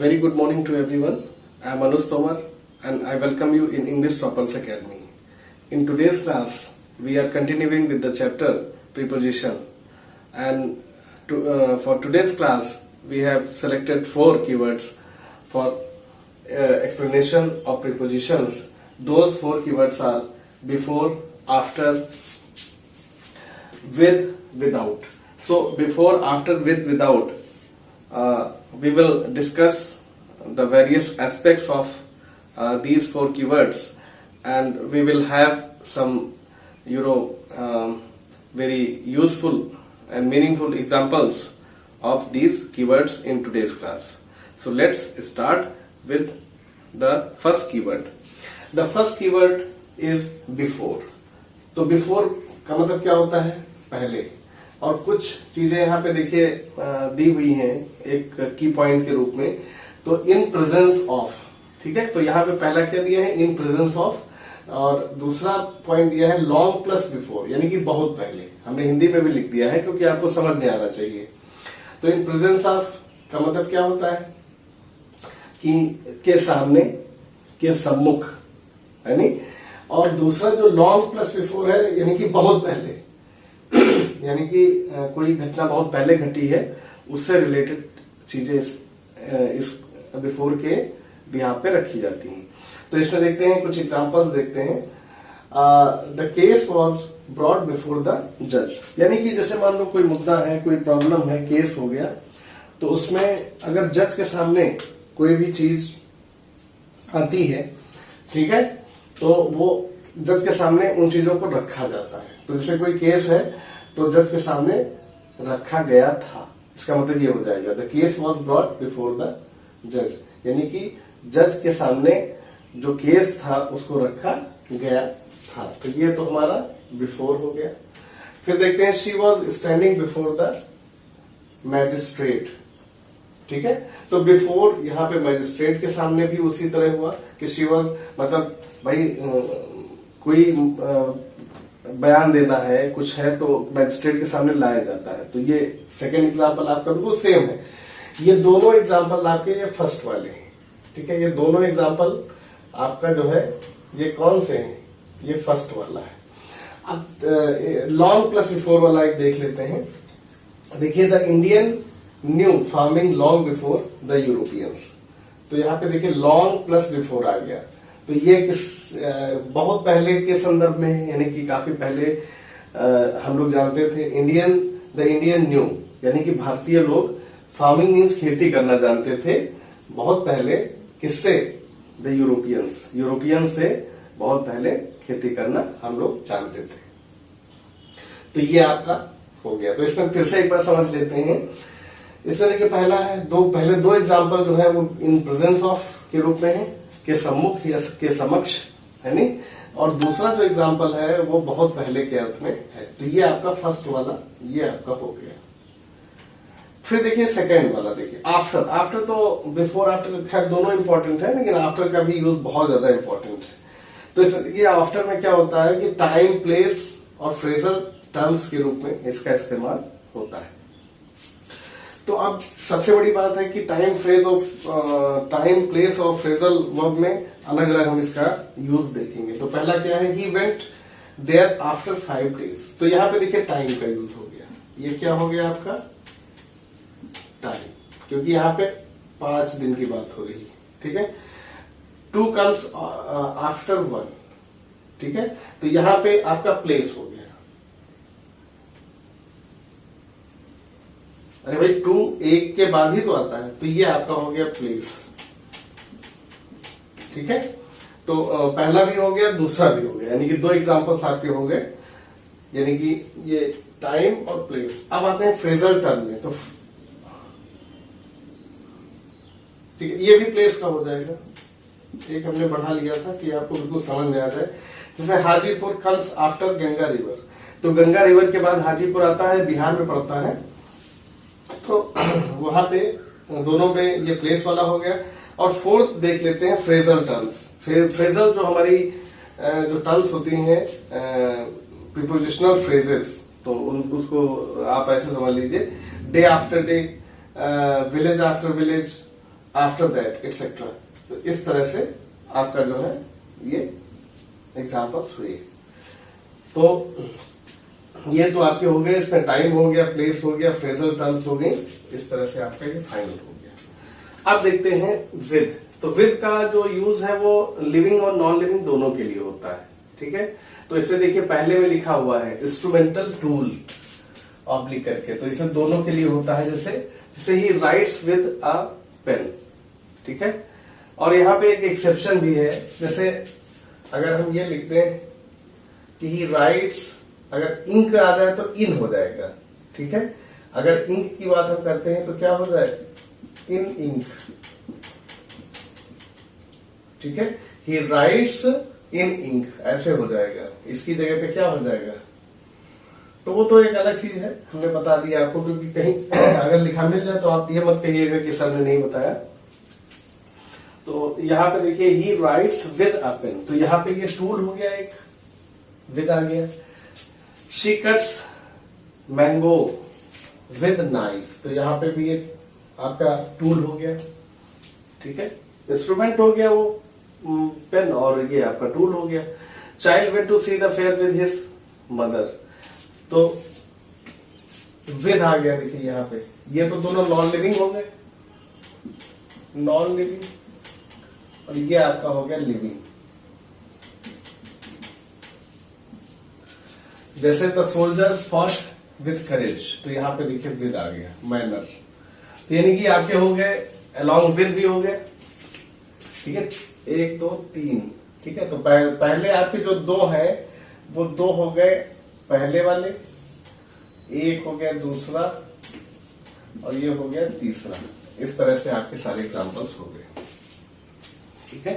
very good morning to everyone. I am Anuj Tomar and I welcome you in English Toppers Academy. In today's class, we are continuing with the chapter Preposition, and for today's class, we have selected 4 keywords for explanation of prepositions. Those 4 keywords are before, after, with, without. So before, after, with, without, we will discuss the various aspects of these 4 keywords, and we will have some very useful and meaningful examples of these keywords in today's class. So let's start with the first keyword. The first keyword is before. तो before का मतलब क्या होता है? पहले. और कुछ चीजें यहाँ पे देखिए दी हुई हैं एक की पॉइंट के रूप में. तो इन प्रेजेंस ऑफ, ठीक है. तो यहाँ पे पहला क्या दिया है? In presence of. और दूसरा पॉइंट दिया है लॉन्ग प्लस बिफोर, यानी कि बहुत पहले. हमने हिंदी में भी लिख दिया है क्योंकि आपको समझ में आना चाहिए. तो इन प्रेजेंस ऑफ का मतलब क्या होता है? कि के सामने, के सम्मुख, यानी. और दूसरा जो लॉन्ग प्लस बिफोर है, यानी कि बहुत पहले, यानी कि कोई घटना बहुत पहले घटी है, उससे रिलेटेड चीजें इस बिफोर के बिहाफ पे रखी जाती हैं. तो इसमें देखते हैं कुछ एग्जांपल्स देखते हैं. The case was brought before the जज, यानी कि जैसे मान लो कोई मुद्दा है, कोई प्रॉब्लम है, केस हो गया, तो उसमें अगर जज के सामने कोई भी चीज आती है, ठीक है, तो वो जज के सामने उन चीजों को रखा जाता है. तो जैसे कोई केस है तो जज के सामने रखा गया था, इसका मतलब ये हो जाएगा the case was brought before the जज, यानी कि जज के सामने जो केस था उसको रखा गया था. तो ये तो हमारा बिफोर हो गया. फिर देखते हैं she was standing before the magistrate, ठीक है. तो बिफोर यहाँ पे मैजिस्ट्रेट के सामने भी उसी तरह हुआ कि शी वॉज, मतलब भाई कोई बयान देना है, कुछ है, तो मैजिस्ट्रेट के सामने लाया जाता है. तो ये सेकेंड एग्जांपल आपका बिल्कुल सेम है. ये दोनों एग्जांपल आपके ये फर्स्ट वाले हैं, ठीक है. ये दोनों एग्जांपल आपका जो है ये कौन से हैं? ये फर्स्ट वाला है. अब लॉन्ग प्लस बिफोर वाला एक देख लेते हैं. देखिए the Indian new farming long before the Europeans. तो यहाँ पे देखिए लॉन्ग प्लस बिफोर आ गया. तो ये किस बहुत पहले के संदर्भ में, यानी कि काफी पहले हम लोग जानते थे द इंडियन न्यू, यानी कि भारतीय लोग फार्मिंग मीन्स खेती करना जानते थे बहुत पहले. किससे? द यूरोपियन से बहुत पहले खेती करना हम लोग जानते थे. तो ये आपका हो गया. तो इसमें फिर से एक बार समझ लेते हैं. इसमें देखिए पहला है पहले दो एग्जाम्पल जो है वो इन प्रेजेंस ऑफ के रूप में है, के सम्मुख या के समक्ष, है नी. और दूसरा जो एग्जाम्पल है वो बहुत पहले के अर्थ में है. तो ये आपका फर्स्ट वाला ये आपका हो गया. फिर देखिए सेकेंड वाला, देखिए आफ्टर तो बिफोर आफ्टर खैर दोनों इंपॉर्टेंट है, लेकिन आफ्टर का भी यूज बहुत ज्यादा इंपॉर्टेंट है. तो इसमें देखिए आफ्टर में क्या होता है कि टाइम, प्लेस और फ्रेजल टर्म्स के रूप में इसका इस्तेमाल होता है. तो अब सबसे बड़ी बात है कि टाइम, प्लेस और फ्रेजल वर्ब में अलग अलग हम इसका यूज देखेंगे. तो पहला क्या है? He went there after 5 days. तो यहां पे देखिए टाइम का यूज हो गया. ये क्या हो गया आपका? टाइम, क्योंकि यहां पे 5 दिन की बात हो रही है, ठीक है. 2 comes आफ्टर 1, ठीक है. तो यहां पे आपका प्लेस हो गया. अरे भाई 2 एक के बाद ही तो आता है, तो ये आपका हो गया प्लेस, ठीक है. तो पहला भी हो गया, दूसरा भी हो गया, यानी कि 2 एग्जांपल्स आपके हो गए, यानी कि ये टाइम और प्लेस. अब आते हैं फ्रेजल टर्म में. तो ठीक है, ये भी प्लेस का हो जाएगा. एक हमने बढ़ा लिया था कि आपको बिल्कुल समझ में आ जाए. जैसे Hajipur comes after Ganga river. तो गंगा रिवर के बाद हाजीपुर आता है, बिहार में पड़ता है. तो वहां पे दोनों में ये प्लेस वाला हो गया. और फोर्थ देख लेते हैं फ्रेजल टर्म्स. फ्रेजल जो हमारी जो टर्म्स होती हैं प्रीपोजिशनल फ्रेजेस, तो उसको आप ऐसे समझ लीजिए, day after day, village after village, after that etcetera. तो इस तरह से आपका जो है ये एग्जाम्पल्स हुए। तो ये तो आपके हो गए, इसमें टाइम हो गया, प्लेस हो गया, फ्रेजल टर्म्स हो गई, इस तरह से आपका ये फाइनल हो गया। अब देखते हैं विद। तो विद का जो यूज है वो लिविंग और नॉन लिविंग दोनों के लिए होता है, ठीक है। तो इसमें देखिए पहले में लिखा हुआ है इंस्ट्रूमेंटल टूल ऑब्लिक करके, तो इसमें दोनों के लिए होता है। जैसे he writes with a pen, ठीक है। और यहाँ पे एक एक्सेप्शन भी है, जैसे अगर हम ये लिखते हैं कि ही राइट्स, अगर इंक आ जाए तो इन हो जाएगा, ठीक है। अगर इंक की बात हम करते हैं तो क्या हो जाए, इन इंक, ठीक है। ही राइट्स इन इंक ऐसे हो जाएगा, इसकी जगह पे क्या हो जाएगा। तो वो तो एक अलग चीज है, हमने बता दिया आपको, क्योंकि कहीं अगर लिखा मिल जाए तो आप ये मत कहिएगा कि सर ने नहीं बताया। तो यहाँ पे देखिए he writes with a pen, तो यहाँ पे ये टूल हो गया, एक विद आ गया। She cuts mango with knife, तो यहाँ पे भी एक आपका टूल हो गया, ठीक है। इंस्ट्रूमेंट हो गया वो पेन, और ये आपका टूल हो गया। Child went to see the fair with his mother, तो विद आ गया, देखिए यहाँ पे ये तो दोनों नॉन लिविंग हो गए, नॉन लिविंग, और ये आपका हो गया लिविंग। जैसे the soldiers fought with courage, तो यहाँ पे देखिए विद आ गया, मैनर। तो यानी कि आपके हो गए अलॉन्ग विद भी हो गए, ठीक है। 1 2 3, ठीक है। तो पहले आपके जो दो है वो दो हो गए पहले वाले, एक हो गया दूसरा, और ये हो गया तीसरा। इस तरह से आपके सारे एग्जांपल्स हो गए, ठीक है।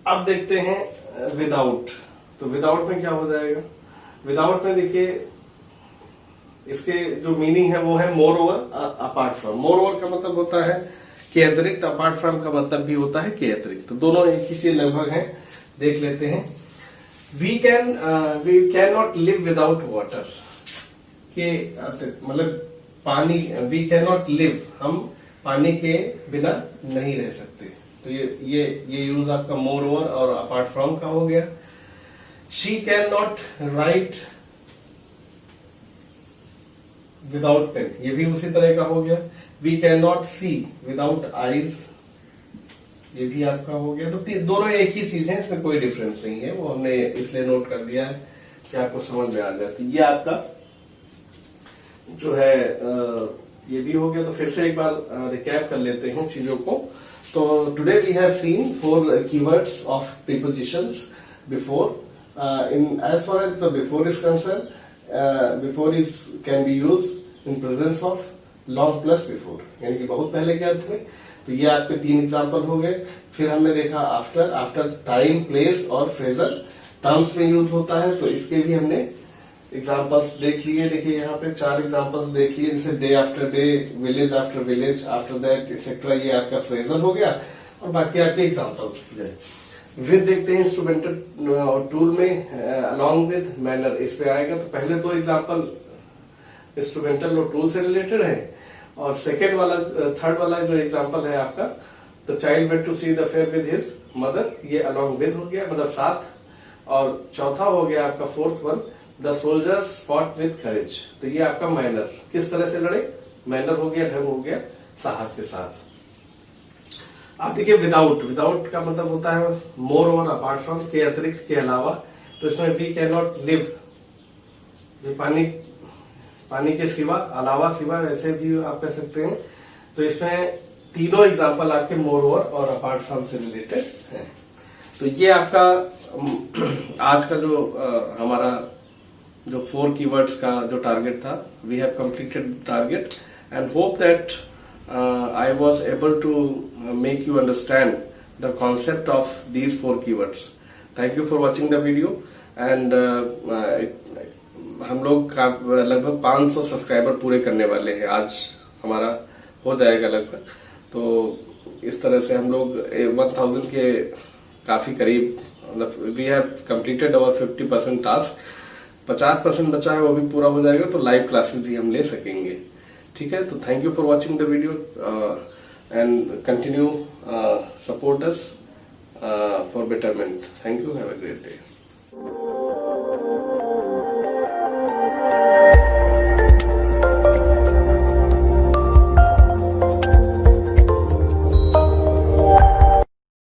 अब देखते हैं विदाउट। तो विदाउट में क्या हो जाएगा, विदाउट में देखिए इसके जो मीनिंग है वो है more over apart from. More over का मतलब होता है के अतिरिक्त, अपार्ट फ्रॉम का मतलब भी होता है के अतिरिक्त, तो दोनों एक ही चीज लगभग है। देख लेते हैं, we can not live without water, के मतलब पानी, वी कैन नॉट लिव, हम पानी के बिना नहीं रह सकते। तो ये यूज आपका मोर ओवर और अपार्ट फ्रॉम का हो गया। She can not write without pen, ये भी उसी तरह का हो गया। We can not see without eyes, ये भी आपका हो गया। तो दोनों एक ही चीज है, इसमें कोई डिफरेंस नहीं है, वो हमने इसलिए नोट कर दिया है कि आपको समझ में आ जाती। ये आपका जो है ये भी हो गया। तो फिर से एक बार रिकैप कर लेते हैं चीजों को। तो today we have seen 4 keywords of prepositions before. in as far as the before is concerned, before is can be used in presence of long plus before, यानी कि बहुत पहले के अर्थ में। तो ये आपके 3 एग्जांपल हो गए। फिर हमने देखा आफ्टर टाइम, प्लेस और फ्रेजल टर्म्स में यूज होता है, तो इसके भी हमने एग्जांपल्स देख लिए। देखिए यहाँ पे 4 एग्जांपल्स देख लिए, जैसे day after day, village after village, after that etcetera, ये आपका फ्रेजल हो गया। और बाकी आपके एग्जांपल्स गए। विद देखते हैं इंस्ट्रूमेंटल और टूल में अलॉन्ग विद मैनर, इस पे आएगा। तो पहले 2 एग्जांपल इंस्ट्रूमेंटल और टूल से रिलेटेड है, और सेकेंड वाला, थर्ड वाला जो एग्जांपल है आपका, the child went to see the fair with his mother, ये अलॉन्ग विद हो गया, मतलब साथ। और चौथा हो गया आपका fourth one, the soldiers fought with courage, तो ये आपका मैनर, किस तरह से लड़े, मैनर हो गया, ढंग हो गया, साहस के साथ। आप देखिए विदाउट का मतलब होता है मोर ओवर अपार्ट फ्रॉम, के अतिरिक्त, के अलावा। तो इसमें वी कैन नॉट लिव, पानी के सिवा, अलावा, सिवा, ऐसे भी आप कह सकते हैं। तो इसमें तीनों एग्जांपल आपके मोर ओवर और अपार्ट फ्रॉम से रिलेटेड है। तो ये आपका आज का जो हमारा जो 4 कीवर्ड्स का जो टारगेट था, we have completed target and hope that I was able to make you understand the concept of these 4 keywords. Thank you for watching the video and हम लोग लगभग 500 सब्सक्राइबर पूरे करने वाले हैं, आज हमारा हो जाएगा लगभग। तो इस तरह से हम लोग 1000 के काफी करीब, मतलब we have completed our 50% task, 50% बचा है, वो भी पूरा हो जाएगा। तो लाइव क्लासेस भी हम ले सकेंगे, ठीक है। तो thank you for watching the video. and continue support us for betterment. Thank you. Have a great day.